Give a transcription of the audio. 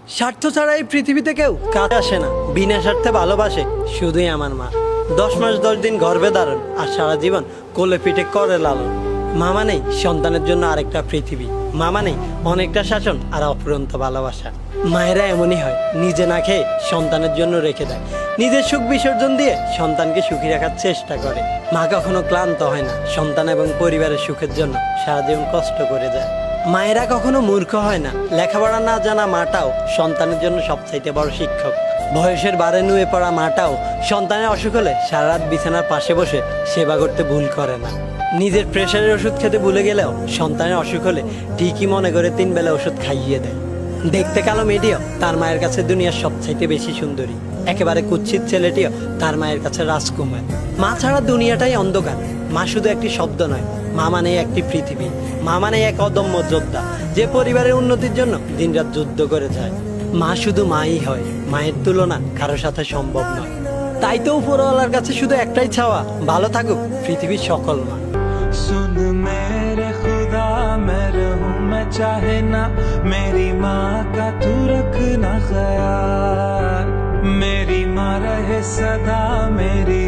স্বার্থ ছাড়া এই পৃথিবীতে কেউ কাছে আসে না, বিনা স্বার্থে ভালোবাসে শুধুই আমার মা। 10 মাস 10 দিন গর্ভে ধারণ আর সারা জীবন কোলে পিঠে করে লালন। মা মানেই সন্তানের জন্য আরেকটা পৃথিবী, মা মানেই অনেকটা শাসন আর অফুরন্ত ভালোবাসা। মায়েরা এমনই হয়, নিজে না খেয়ে সন্তানের জন্য রেখে দেয়, নিজের সুখ বিসর্জন দিয়ে সন্তানকে সুখী রাখার চেষ্টা করে। মা কখনো ক্লান্ত হয় না, সন্তান এবং পরিবারের সুখের জন্য সারা জীবন কষ্ট করে যায়। মায়েরা কখনো মূর্খ হয় না, লেখাপড়া না জানা মাটাও সন্তানের জন্য সবচাইতে বড় শিক্ষক। বয়সের বারে নুয়ে পড়া মাটাও সন্তানের অসুখ হলে সারা রাত বিছানার পাশে বসে সেবা করতে ভুল করে না। নিজের প্রেশারের ওষুধ খেতে ভুলে গেলেও সন্তানের অসুখ হলে ঠিকই মনে করে 3 বেলা ওষুধ খাইয়ে দেয়। দেখতে কালো মেয়েটিও তার মায়ের কাছে দুনিয়ার সবচাইতে বেশি সুন্দরী, একেবারে কুৎসিত ছেলেটিও তার মায়ের কাছে রাজকুমার। মা ছাড়া দুনিয়াটাই অন্ধকার। মা শুধু একটি শব্দ নয়, মা মানে একটি পৃথিবী। মা মানে এক অদম্য যোদ্ধা, যে পরিবারের উন্নতির জন্য দিনরাত যুদ্ধ করে যায়। মা শুধু মাই হয়, মায়ের তুলনা কারোর সাথে সম্ভব নয়। তাই তো উপরওয়ালার কাছে শুধু একটাই চাওয়া, ভালো থাকুক পৃথিবীর সকল মা। सुन मेरे खुदा मैं रहूं मैं चाहे ना, मेरी माँ का तू रखना ख्याल। मेरी माँ रहे सदा मेरी